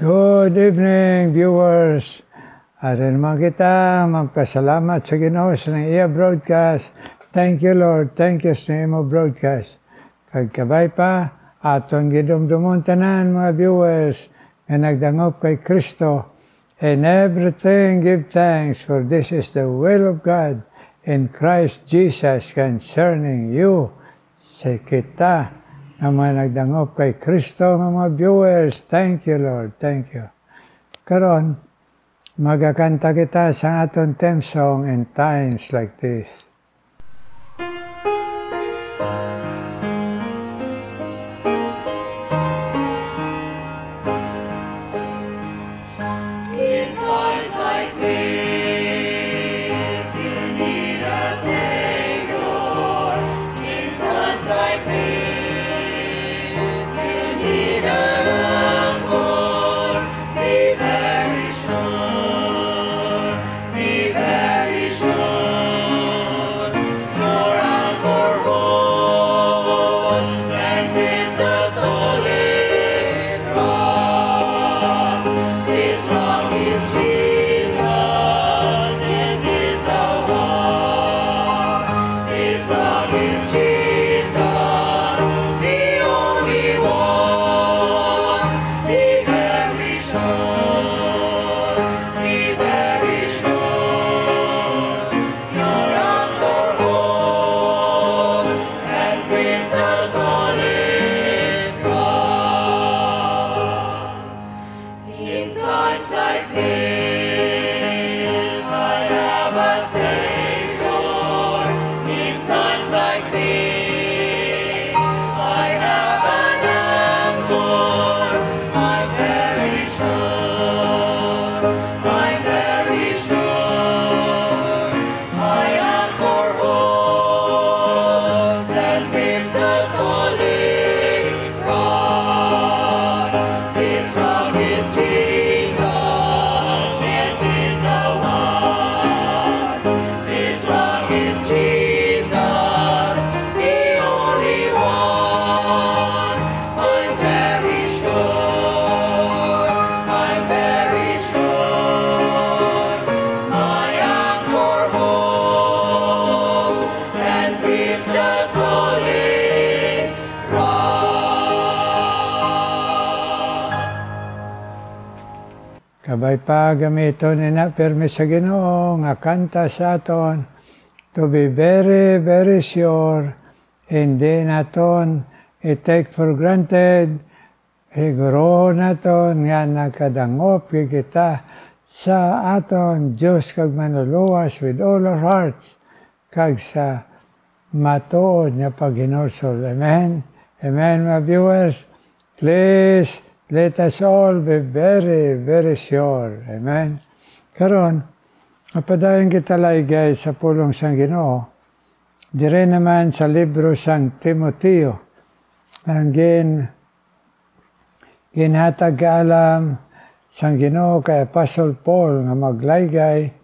Good evening, viewers. Arin naman kita, magpasalamat sa Ginoo sa iya broadcast. Thank you, Lord. Thank you sa imo broadcast. Kagkabay pa, aton gidumdumon tanan mga viewers na nagdangop kay Kristo. In everything give thanks, for this is the will of God in Christ Jesus concerning you. Sa kita na mga nagdangop kay Kristo, mga viewers. Thank you, Lord. Thank you. Karon, magakanta kita sa aton theme song in times like this. Kabay pa gamiton na permis sa Ginoo nga kanta sa aton to be very, very sure, hindi naton i-take for granted, iguro naton nga nakadangop kita sa aton Diyos kag manuluwas with all our hearts kag sa matuod nga paghinursol. Amen? Amen, my viewers? Please, let us all be very, very sure. Amen? Karon, mapadayon kita laygay sa pulong sang Ginoo. Dire naman sa libro sang Timoteo. Ang ginhatag alam sang Ginoo kay Apostle Paul nga maglaygay,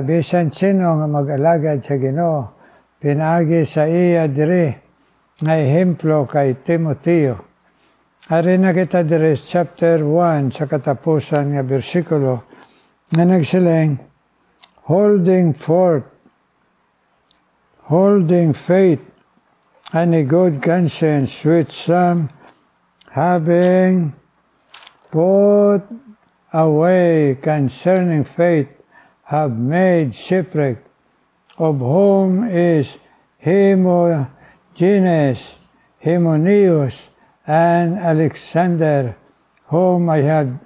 bisan sino nga mag-alagad sa Ginoo, pinaagi sa iya dire nga ehemplo kay Timoteo. Ari na kita dire chapter 1 sa katapusan nga bersikulo na nagsiling, holding faith and a good conscience, which some, having put away concerning faith, have made shipwreck, of whom is Hermogenes, Hymenaeus, and Alexander, whom I have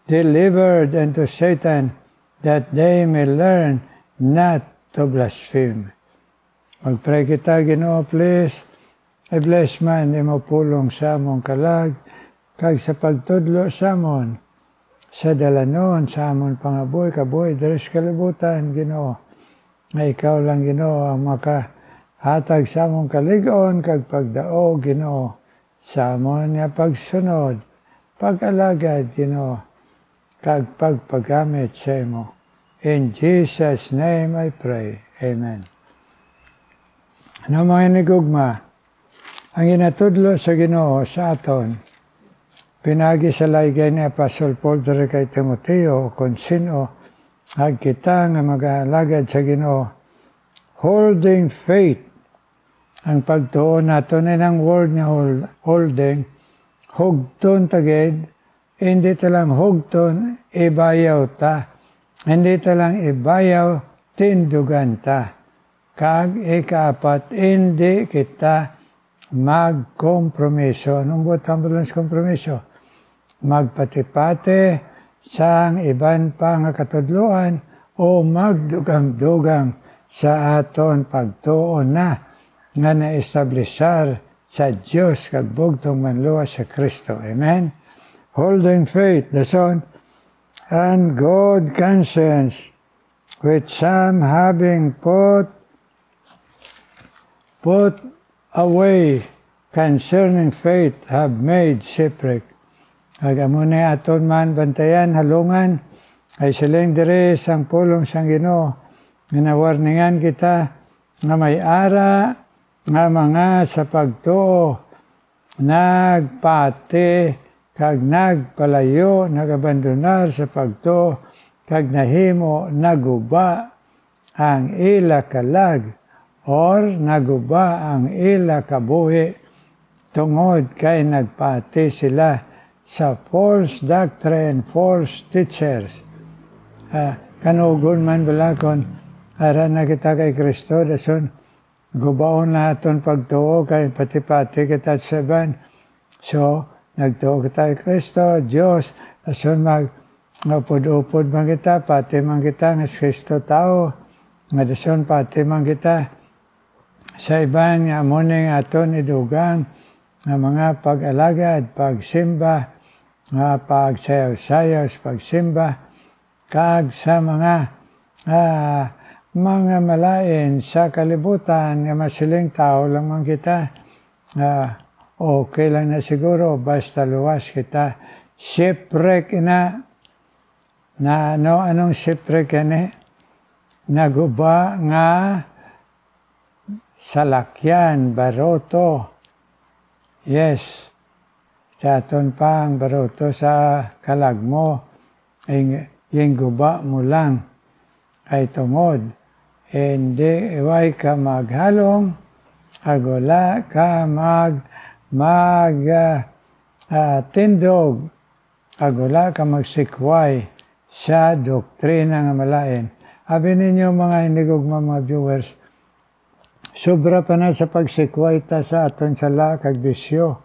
delivered unto Satan, that they may learn not to blaspheme. Magpray kita, Ginoo, please. I bless man, imo pulong sa among kalag, kag sa pagtudlo sa amon, sa dalanon, sa amon pangaboy, kaboy, deres kalibutan, Ginoo. Nga ikaw lang, Ginoo, ang makahatag sa among kaligon, kag pagdao, Ginoo, sa amon nga pagsunod, pag-alagad, Ginoo, kag pagpagamit sa imo. In Jesus' name I pray. Amen. Ano mga inigugma, ang inatudlo sa Ginoo sa aton, pinagi sa laygay ni Apostol Paul diri kay Timoteo kung sino ag kita nga mag-aalagad sa Ginoo, holding faith. Ang pagtuo nato ng word nga holding, hugton tagid, hindi talang hugton, ibayaw ta. Hindi talang ibayaw, tindugan ta. Kag ikaapat, hindi kita magkompromiso. Anong butang balons kompromiso? Magpati-pati sang iban pa nga katudloan o magdugang-dugang sa aton pagtuo na nga na-establishar sa Diyos kag bugtong manluwa sa Kristo. Amen? Holding faith, the Son, and good conscience, which some having put away concerning faith have made shipwreck. Agamunay aton man bantayan, halungan, ay siling dire sang pulong sang Ginoo, nga nawarningan kita, nga may ara, nga mga sa pagtuo, nagpati, kag nagpalayo, nagabandonar sa pagtuo, kag nahimo, naguba ang ila kalag, or naguba ang ila kabuhi, tungod kay nagpati sila sa false doctrine, false teachers. Kanugon man balakon, ara na kita kay Kristo, dason gubaon na aton pagtuo kay pati-pati kita sa ban. So, nagtuo kita kay Kristo, Diyos, dason magupod-upod man kita, pati man kita nga Kristo tao, nga dason pati man kita sa iban nga amuning aton idugang nga mga pag-alagad, pagsimba, nga pagsayaw-sayaw sa pagsimba, kag sa mga malain sa kalibutan nga masiling tao lamang kita, okay lang na siguro, basta luwas kita. Shipwreck na anong shipwreck yan naguba nga salakyan, baroto. Yes, sa aton pang baroto sa kalag mo, yung guba mo lang ay tungod. Hindi, iway ka maghalong, agula ka tindog, agula ka magsikway sa doktrina nga malain. Abi ninyo mga hinigugma mga viewers, sobra pa na sa pagsikway ta sa aton sala kag bisyo.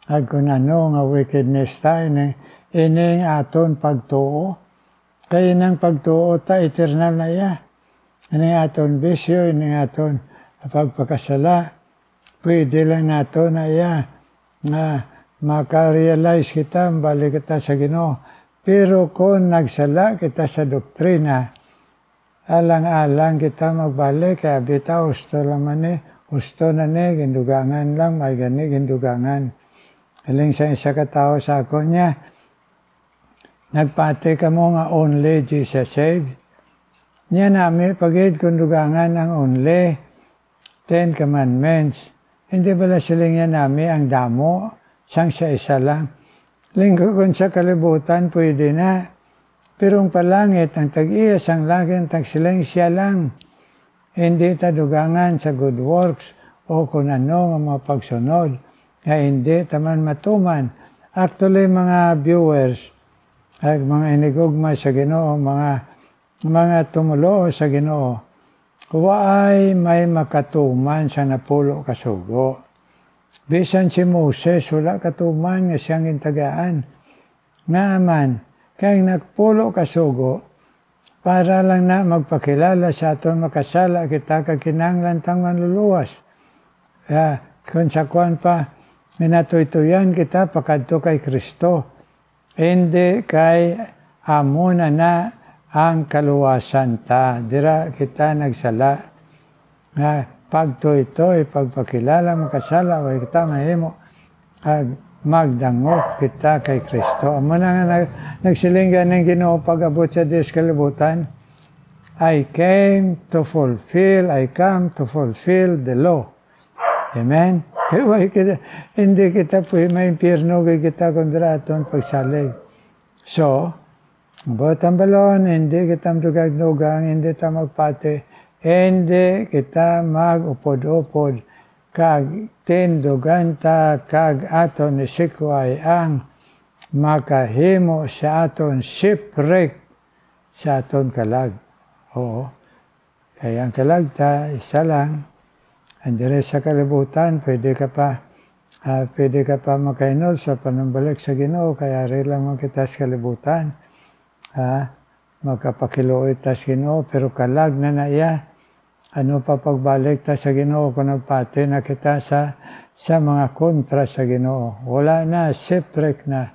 Ag kung ano nga wickedness ta, ining aton pagtuo. Kaya nang pagtuo ta, eternal na iya. Ining aton bisyo, ining aton pagpakasala. Pwede lang nato na iya na makarealize kita, balik kita sa Ginoo. Pero kung nagsala kita sa doktrina, alang-alang kita magbalik, kaya bita, gusto lang man gusto na gindugangan lang, may gani gindugangan. Aling sa isa katao sa ako niya, nagpati ka mo nga only Jesus saved. Niya namin, pagid kundugangan ang only 10 commandments. Hindi pala siling niya namin ang damo, sang siya isa lang. Lingko kung sa kalibutan, pwede na. Pero ang palangit, ang tag-iyas, ang langit, ang tagsiling siya lang. Hindi tadugangan sa good works o kung ano ang mga pagsunod. Kaya hindi taman matuman. Actually, mga viewers, ay mga inigugma sa Ginoo, mga tumulo sa Ginoo, kuwaay may makatuman sa napulo kasugo. Bisan si Moses, wala katuman nga siyang intagaan. Nga man, kaya nagpulo kasugo, para lang na magpakilala sa aton makasala kita kakinanglan tang manluluwas. Kung sa kuwan pa, minatuytuyan kita pakadto kay Kristo. Hindi kay amuna na ang kaluwasan ta. Dira kita nagsala. Pagtuytoy, pagpakilala makasala, o kita mahimo. Magdangot kita kay Kristo. Amo na nga nagsilingan ng Ginoo pag-abot sa Diyos kalibutan. I come to fulfill the law. Amen? Kaya hindi kita po maimpyerno kay kita kundra aton pagsalig. So, botang balon, hindi kita magdugag-dugang, hindi kita magpati, hindi kita mag-upod-upod, kag tindugan ta, kag aton ni sikway ang makahimo sa aton shipwreck sa aton kalag. Oo. Kaya ang kalag ta, isa lang, andire sa kalibutan, pwede ka pa makainol sa panumbalik sa Ginoo, kaya rin lang kita sa kalibutan. Magkapakiluoy ta sa Ginoo, pero kalag na iya. Ano pa pagbalik ta sa Ginoo kung nagpati na kita sa mga kontra sa Ginoo. Wala na, shipwreck na,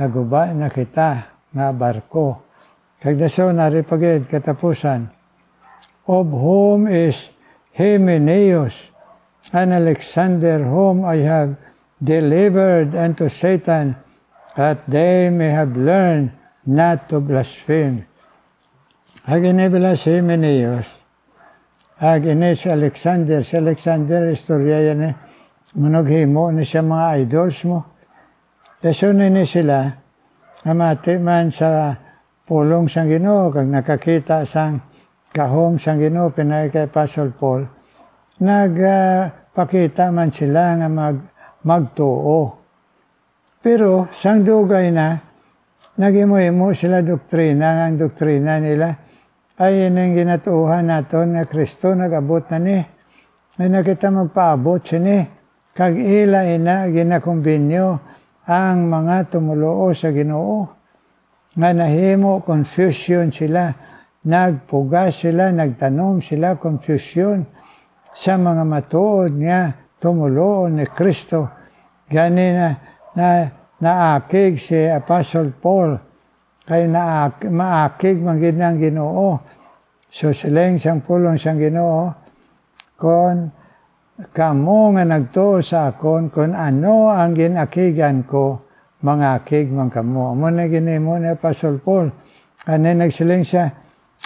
naguba na kita, nga barko. Kagdaso naripagid katapusan, of whom is Hymenaeus and Alexander, whom I have delivered unto Satan, that they may have learned not to blaspheme. Ag inibila si Hymenaeus, ag si Alexander, istorya yan manughimo ni siya mga idols mo. Dasunin ni sila, amati man sa pulong sang Ginoo, kag nakakita sang kahom sang Ginoo, pinay kay Apostle Paul, nagpakita man sila nga magtuo. Pero sang dugay na, nagimo-imo sila doktrina, ang doktrina nila ay yun ang ginatuuhan naton nga Kristo nag-abot na ni. May nakita magpaabot sini, kag ila ina ginakumbinyo ang mga tumuloo sa Ginoo. Nga nahimo confusion sila, nagpuga sila, nagtanom sila confusion sa mga matuod nga tumulo ni Kristo. Gani naakig si Apostle Paul, kay maakig manggid ng Ginoo. So silang sang pulong sang Ginoo, kon kamo nga nagtuo sa akon, kung ano ang ginakigan ko, mangakig man kamo. Amo na ginimo ni Apostle Paul. Ano nagsiling siya,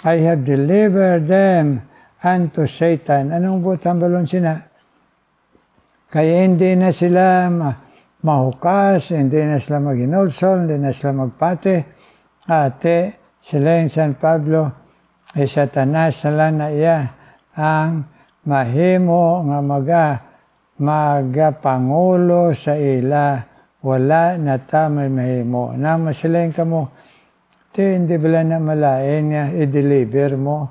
I have delivered them unto Satan. Anong butang balon sina? Kaya hindi na sila mahukas, hindi na sila maginulsol, hindi na sila magpati. Ate, sila yung San Pablo, ay Satanas na na iya ang mahimo nga magapangulo sa ila. Wala na ta may mahimo. Na masilayin ka mo, hindi bala na malain nga i-deliver mo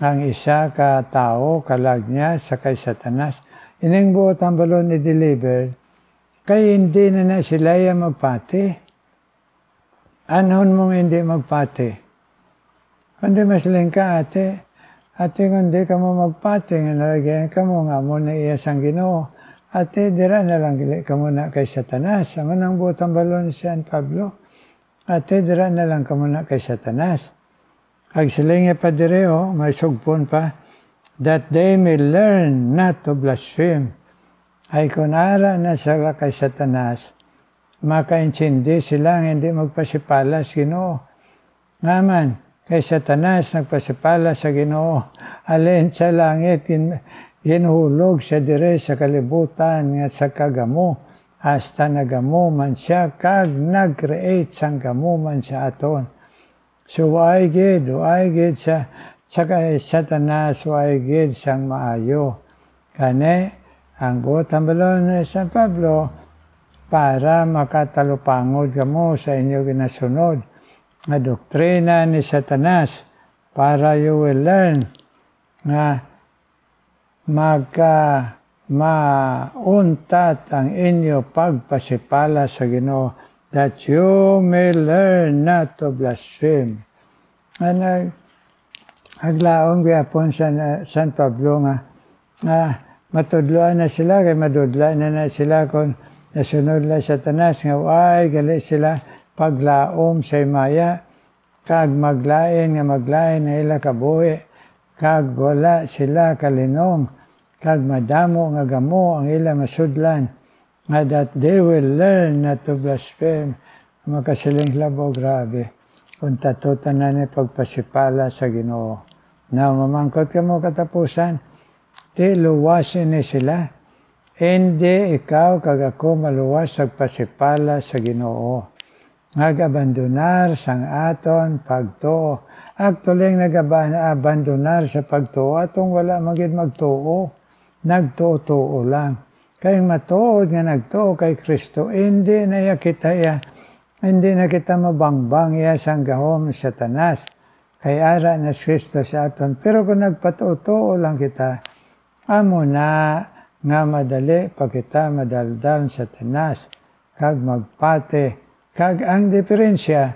ang isa ka tao, kalag niya, sa kay Satanas. Ining buot ang balon i-deliver, kaya hindi na sila yung magpati. Anhon mong hindi magpati? Kundi masilayin ka, ate, kundi ka mo magpati, nga nalagyan ka mo nga mo na iyasang Ginoo. Ate, dira na lang gili ka muna kay Satanas. Ang unang butang balon si San Pablo. Ate, dira na lang ka muna kay Satanas. Ag silingi pa direo, may sugpon pa, that they may learn not to blaspheme. Ay kung ara na sila kay Satanas, makaintindi sila hindi magpasipalas Ginoo. Ngaman, kay Satanas nagpasipalas sa Ginoo. Alin sa langit, hinulog siya dire sa kalibutan nga sa kagamo, hasta nagamo man siya, kag nag-create sang gamo man siya aton. So why gid siya sa kay Satanas, why gid sang maayo. Kani, ang butang balon ni San Pablo, para makatalupangod kamo sa inyo ginasunod nga doktrina ni Satanas, para you will learn nga mauntat ang inyo pagpasipala sa Ginoo, that you may learn not to blaspheme. Aglaong gyapon sa San Pablo nga matudloan na sila, kay madudla na sila kung nasunod na Satanas, nga ay gali sila paglaom sa imaya, kag maglain na ila kabuhi, kag wala sila kalinom, kag madamo nga gamo ang ila masudlan, nga that they will learn not to blaspheme. Makasiling labo, grabe. Kung tatutan na ni pagpasipala sa Ginoo. Na mamangkot ka mo katapusan, ti luwasin ni sila. Hindi ikaw kag ako maluwas pasipala sa Ginoo. Nagabandonar sang aton pagtuo. Actually, nagabandonar sa pagtuo atong wala magid magtuo. Nagtuo lang. Kay matuod nga nagtuo kay Kristo, hindi na kita mabangbang iya sang gahom sa tanas. Kay ara na Kristo sa aton. Pero kung nagpatuo lang kita, amo na nga madali pa kita madaldal sa tanas. Kag magpate. Kag ang diferensya,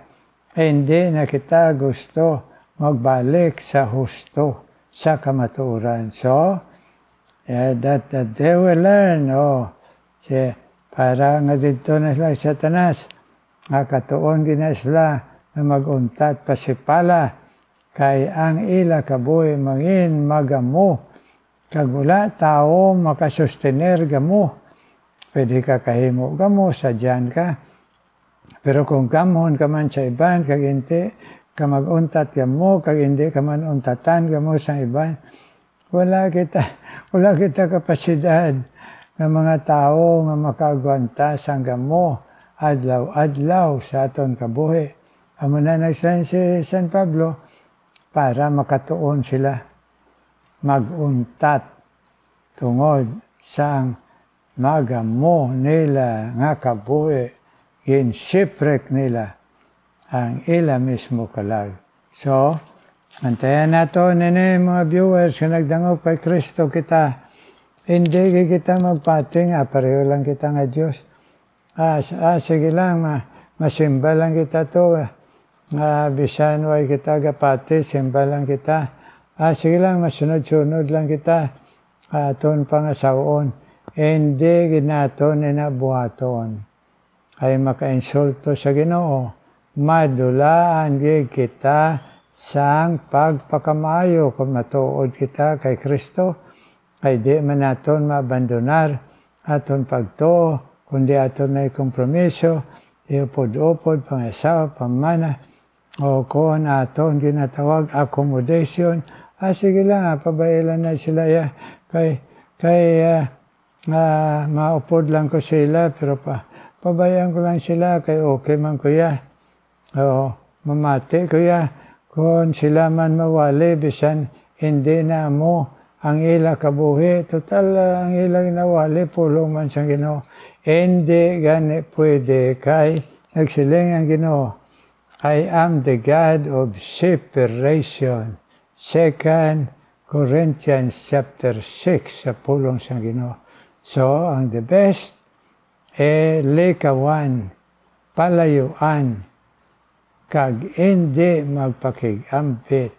hindi na kita gusto magbalik sa husto, sa kamatuoran. So, that they will learn, para nga dito na sila sa tanas, katuon gina sila na maguntat pasipala, kay ang ila kabuhi mangin magamo, kag wala tao makasustener gamo. Pwede ka kahimo gamo, sadyan ka. Pero kung gamon ka man sa iban, kag hindi ka maguntat gamo, kag hindi ka man untatan gamo sa iban, wala kita kapasidad ng mga tao nga makagwanta sa gamo adlaw-adlaw sa aton kabuhi. Amo na nagsalan si San Pablo para makatuon sila maguntat tungod sang magamo nila nga kabuhi, gin-shipwreck nila ang ila mismo kalag. So, antayan nato nini mga viewers na nagdangop kay Kristo kita. Hindi kita magpating, pareho lang kita nga Diyos. Sige lang, masimba lang kita to. Bisan way kita gapati, simba lang kita. Sige lang, masunod-sunod lang kita. Aton pangasaon. Hindi ginaton inabuhaton. Ay maka-insulto sa Ginoo. Madulaan kita sang pagpakamayo kung matuod kita kay Kristo. Ay di man naton maabandonar aton pagtuo, kundi aton na kompromiso, iupod-upod, pangasawa, pamana, o kung aton ginatawag accommodation. Sige lang, pabailan na sila ya. Kay maupod lang ko sila, pero pabayaan ko lang sila, kay okay man kuya. Mamati kuya, kung sila man mawali, bisan hindi na mo ang ila kabuhi. Total, ang ila nawali, pulong man siyang Ginoo. Hindi gani pwede, kay nagsiling ang Ginoo, I am the God of separation. 2 Corinthians chapter 6 sa pulong siyang Ginoo. So, ang the best, likawan, palayuan, kag hindi magpakigambit,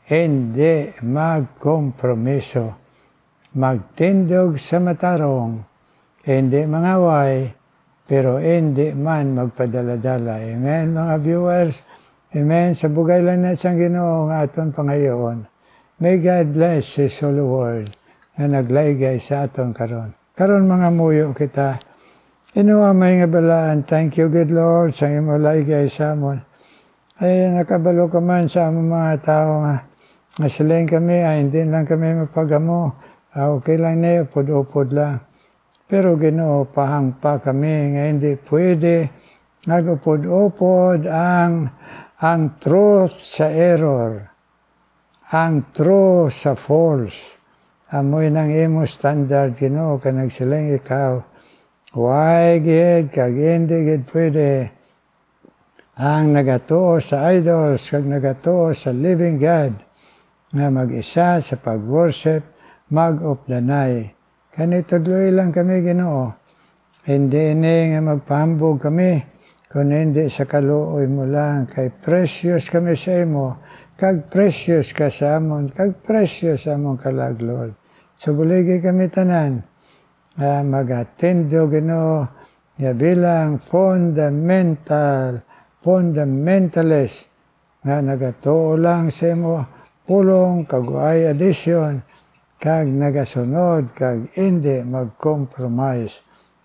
hindi magkompromiso, magtindog sa matarong, hindi mangaway, pero hindi man magpadala-dala. Amen, mga viewers. Amen. Sa bugay lang na siyang Ginoo nga aton pangayoon. May God bless His holy word na naglaygay sa aton karon. Karon mga muyo kita. Inuwa may nga balaan. Thank you, good Lord, sa imo laygay sa amon. Ay nakabalo ka man sa among mga tao nga siling kami, hindi lang kami mapagamo. Okay lang na, upod-upod lang. Pero Ginoo, pahangpa kami nga hindi pwede nagupod-upod ang truth sa error, ang true sa false. Amoy ng imo standard, Ginoo, ka nagsiling ikaw. Why gid kag hindi gid pwede ang nagatuo sa idols kag nagatuo sa living God nga mag-isa sa pag-worship, mag-updanay. Kanitudloy lang kami, Ginoo. Hindi nga magpahambog kami, kung hindi sa kaluoy mo lang. Kay precious kami sa imo, kag precious ka sa amon, kag precious sa amon kalag, Lord. So buligi kami tanan, mag-atendo, Ginoo, nga bilang fundamentalist, nga nagatuo lang sa imo, pulong, kag-uay addition, kag nagasunod, kag hindi mag-compromise.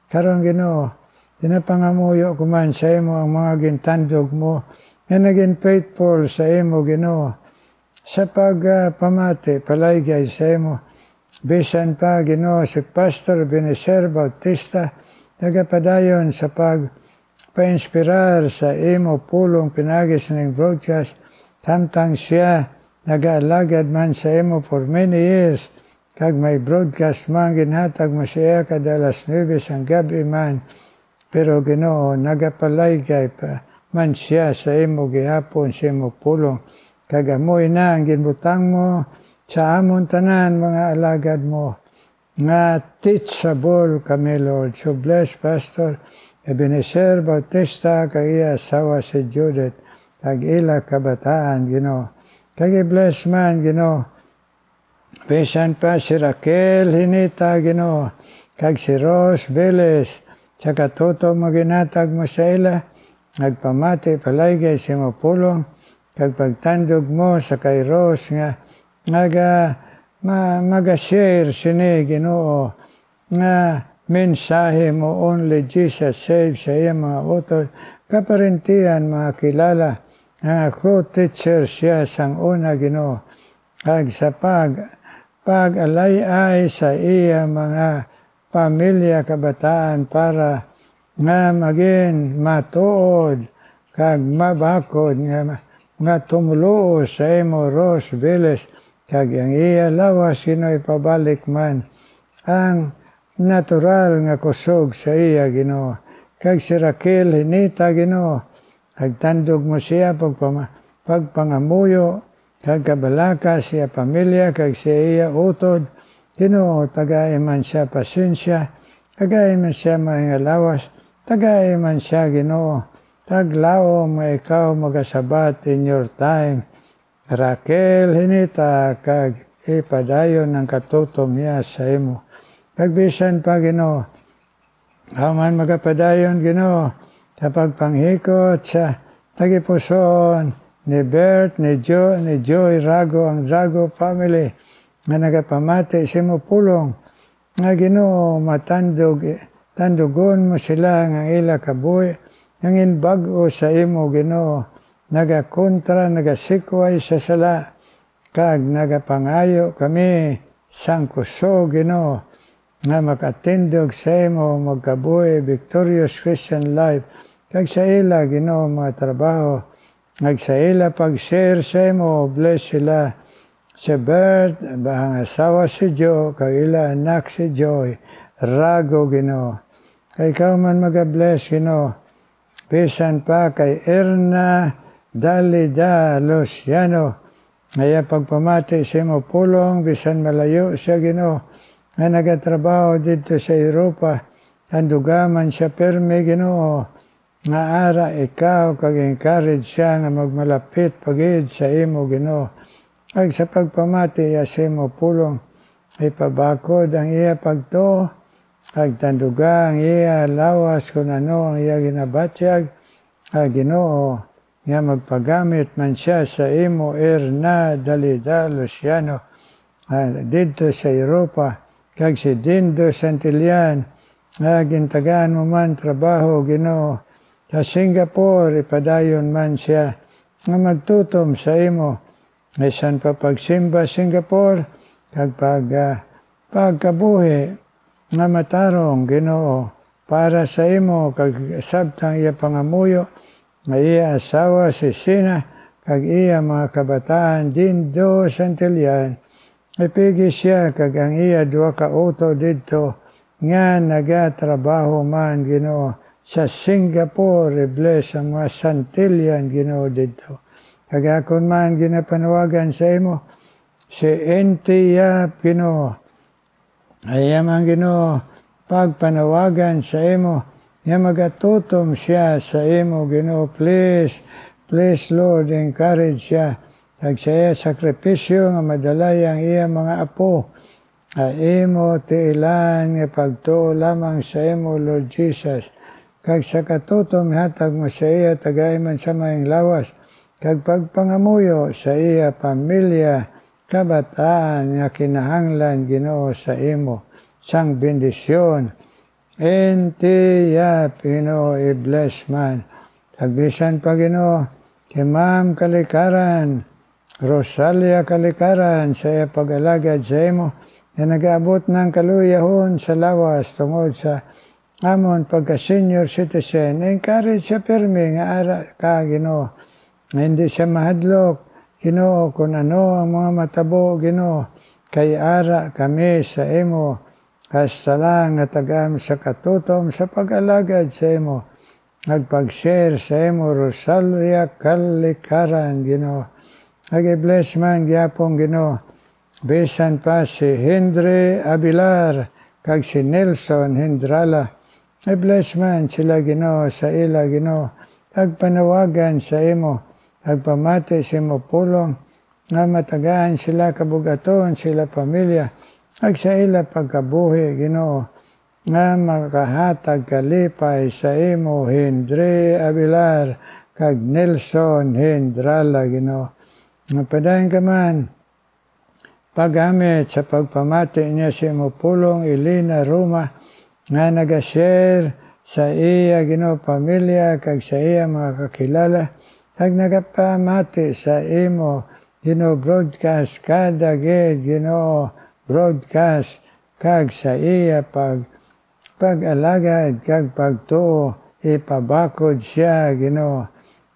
Karon Ginoo, dinapangamuyo ko man sa imo ang mga gintandog mo, nga naging faithful sa imo, Ginoo, sa pagpamati, palaygay sa imo, bisan pa Ginoo si Pastor Ebenezer Bautista nagapadayon sa pagpa-inspirar sa imo pulong pinagis ng broadcast samtang siya nagaalagad man sa imo for many years kag may broadcast man ginhatag mo siya kada alas 9 sang gabi man pero Ginoo nagapalaygay pa man siya sa imo gihapon sa imo pulong kag amoy na ang ginbutang mo sa amon tanan mga alagad mo nga teachable kami Lord. So bless Pastor Ebenezer Bautista kag iya asawa si Judith kag ila kabataan Ginoo. Kag i-bless man Ginoo. Bisan pa si Raquel Hinita Ginoo kag si Rose Velez sa katuto maginatag mo sa ila nagpamati palaygay sa imo pulong kag pagtandog mo sa kay Rose nga maga-share sini Ginoo nga mensahe mo only Jesus save sa iya mga utod kaparentihan mga kilala nga co-teacher siya sang una Ginoo kag sa pag-alay-ay sa iya mga pamilya kabataan para nga maging matuod kag mabakod nga tumuluo sa imo Rose Velez kag ang iya lawas Ginoo ipabalik man ang natural nga kusog sa iya Ginoo kag si Raquel Hinita Ginoo kag tandog mo siya pagpangamuyo kag kabalaka siya pamilya kag siya iya utod Ginoo tagay man siya pasensya tagay man siya mga lawas tagay man siya Ginoo taglao mo ikaw magasabat in your time Raquel Hinita kag ipadayon ng katutom niya sa imo. Kag bisan pa Ginoo, aman magapadayon Ginoo sa pagpanghikot sa tagipusoon ni Bert, ni Joy Rago, ang Rago family nga nagapamati sa imo pulong. Nga Ginoo tandugon mo sila nga ila kabuhi, ngin bag-o sa imo Ginoo. Nagakontra, nagasikway sa sala, kag nagapangayo kami sang kusog Ginoo nga makatindog sa imo magkabuhi victorious Christian life kag sa ila Ginoo mga trabaho kag sa ila pag-share sa imo bless sila si Bert bahang asawa si Joe kag ila anak si Joy Rago Ginoo kay ikaw man magabless Ginoo bisan pa kay Erna Dalida Luciano ngaya pagpamati sa imo pulong bisan malayo siya Ginoo nga nagatrabaho dito sa Europa andugaman siya permi Ginoo nga ara ikaw kag encourage siya nga magmalapit pagid sa imo Ginoo kag sa pagpamati sa imo pulong ipabakod ang iya pagtuo kag tanduga ang iya lawas kung ano ang iya ginabatyag kag Ginoo nga magpagamit man siya sa imo Erna Dalida Luciano dito sa Europa kag si Dindo Santillan nga gintagaan mo man trabaho Ginoo sa Singapore ipadayon man siya nga magtutom sa imo isan pa pagsimba Singapore kag pagkabuhi nga matarong Ginoo para sa imo kag sabtang iya pangamuyo nga iya asawa si Sina kag iya mga kabataan Dindo Santillan ipigi siya kag ang iya duha ka uto didto nga nagatrabaho man Ginoo sa Singapore bless ang mga Santillan Ginoo didto kag akon man ginapanawagan sa imo si Entiya Ginoo ay man Ginoo pagpanawagan sa imo nga magatutom siya sa imo Ginoo please Lord encourage siya kag sa iya sakripisyo nga madalay ang iya mga apo imo tiilan nga pagtuo lamang sa imo Lord Jesus kag sa katutom hatag mo sa iya tagay man sa maing lawas kag pagpangamuyo sa iya pamilya kabataan nga kinahanglan Ginoo sa imo sang bendisyon Entiya Ginoo i-bless man tagbisan pa Ginoo kay Ma'am Kalikaran Rosalia Kalikaran sa iya pag-alagad sa imo na nag-aabot ng kaluyahon sa lawas tungod sa amon pagka-senior citizen. Encourage siya pirmi nga ara ka, Ginoo. Hindi siya mahadlok, Ginoo, kung ano ang mga matabo, Ginoo. Kay ara kami sa imo, kastala nga tagam sa katutom sa pag-alagad sa imo. Nagpag-share sa imo, Rosalia Kalikaran, Ginoo. Nag-bless man, gyapong Ginoo. Bisan pa si Henry Abilar, kag si Nelson Hendrala. I-bless man sila, Ginoo, sa ila, Ginoo. Kag panawagan sa imo, kag pamati sa imo pulong, nga matagaan sila kabugaton, sila pamilya, kag sa ila pagkabuhi, Ginoo, nga makahatag kalipay sa imo, Henry Abilar, kag Nelson Hendrala, Ginoo. Mapadayon ka man, paggamit sa pagpamati niya sa imo pulong, Elena Roma, nga nag-share sa iya, Ginoo, pamilya, kag sa iya mga kakilala, kag nagapamati sa imo, Ginoo, broadcast kada gid, Ginoo, broadcast kag sa iya pag-alagad kag pagtuo, ipabakod siya, Ginoo,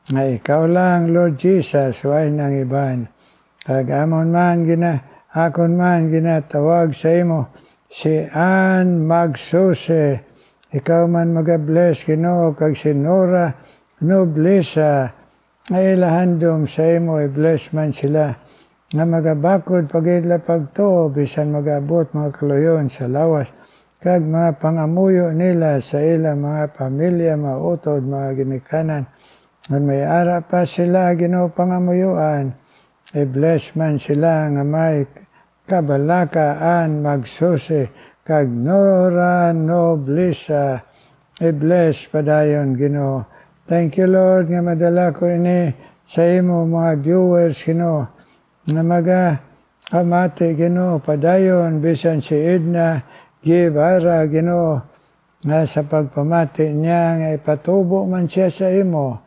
nga ikaw lang, Lord Jesus, way nang iban. Kag akon man ginatawag sa imo, si Ann Magsuse, ikaw man mag-bless, Ginoo, kag si Nora Noblesa, nga ilahandom sa imo, i-bless man sila, nga magabakod pagidla pagtuo, bisan magabot mga kaluyon sa lawas, kag mga pangamuyo nila sa ilang mga pamilya, mga utod, mga ginikanan. Ngan may ara pa sila, Ginoo, pangamuyuan, i-bless man sila, nga may kabalakaan magsusi, kag Nora Noblesa, i-bless padayon, Ginoo. Thank you, Lord, nga madala ko ini sa imo mga viewers, Ginoo, nga kamati, Ginoo, padayon, bisan si Edna Guevara, Ginoo, nga sa pagpamati niya, nga ipatubo man siya sa imo,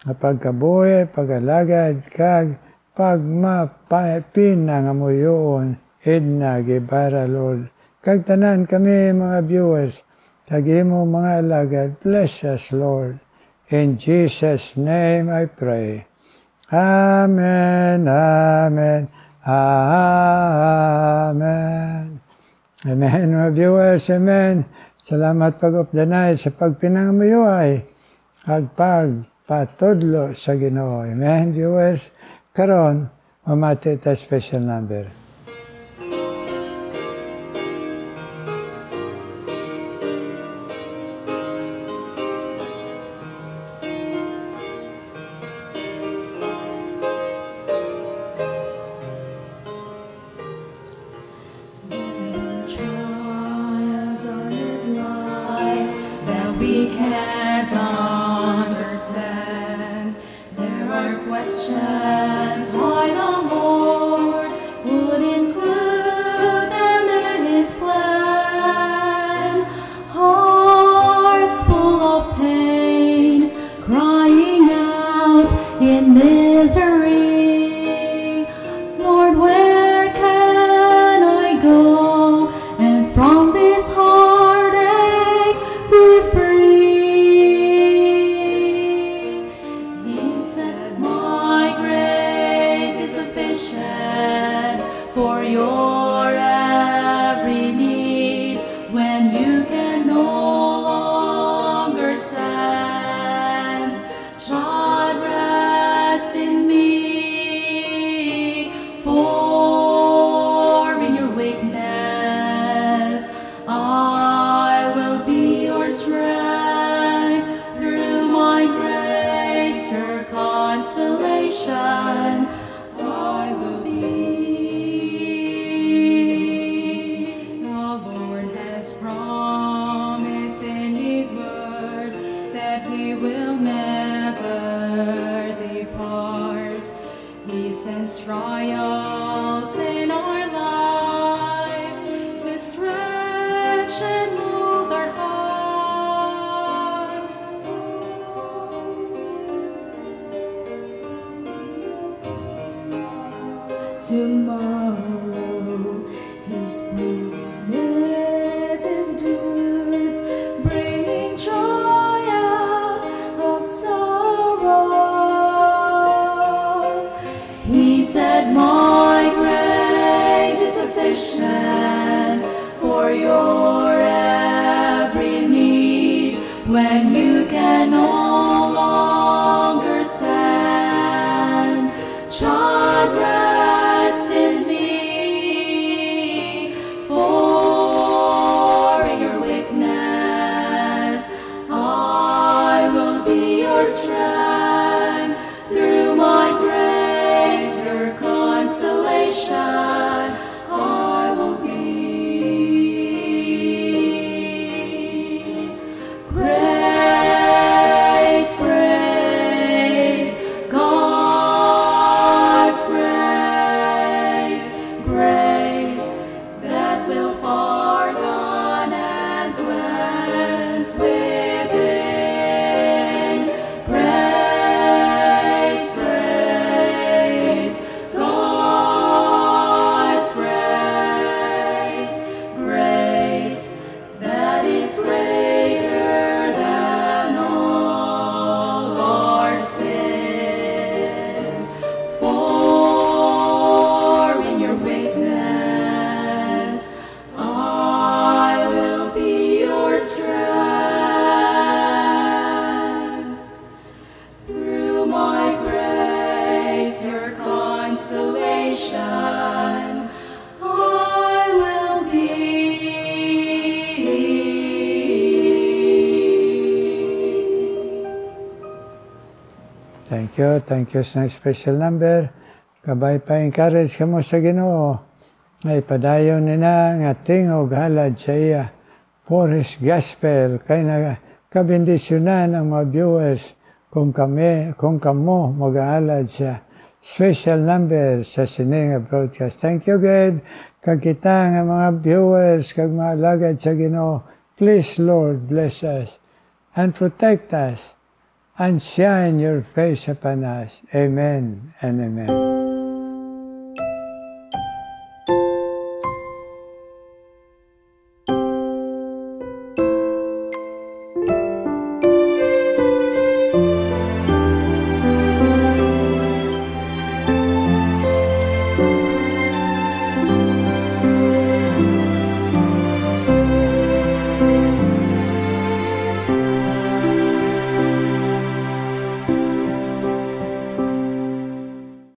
nga pagkabuhi, pag-alagad, kag pagmapapin nga muyoon, Edna Guevara, Lord. Kag tanan kami, mga viewers, kag imo mga alagad, bless us, Lord. In Jesus' name I pray. Amen, amen, amen. Amen, mga viewers, amen. Salamat pag-updanay sa pagpinangamuyuay at pagpatudlo sa Ginoo. Amen, viewers. Karon, mamati ta special number. We can't understand. There are questions why the Lord would include them in His plan. Hearts full of pain, crying out in misery. Lord, where can I go? And from this heartache be free. For your every need, when you can no longer stand, child, rest in me, for in your weakness I will be your strength. Through my grace, your consolation, I will be. Promised in His word that He will never depart. He sends trials in our lives to stretch and mold our hearts. Tomorrow His sufficient for your every need when you can no longer stand. Child, rest in me, for in your weakness I will be your strength. Through my grace, your consolation, I will be. Grace, grace, God's grace, grace that will pardon and cleanse within. Grace, grace, God's grace, grace that is greater than all our sin. For in your weakness I will be your strength. Through my grace, your consolation, I will be. Thank you sa special number. Kabay pa encourage ka mo sa Ginoo. Ay padayon nina nga tingog halad sa iya. For His Gospel, kay na kabindisyonan ang mga viewers kung kamo mag-aalad sa special number sa sining broadcast. Thank you, God. Kag kita nga mga viewers, kag mga alagad sa Ginoo, please, Lord, bless us and protect us and shine your face upon us. Amen and amen.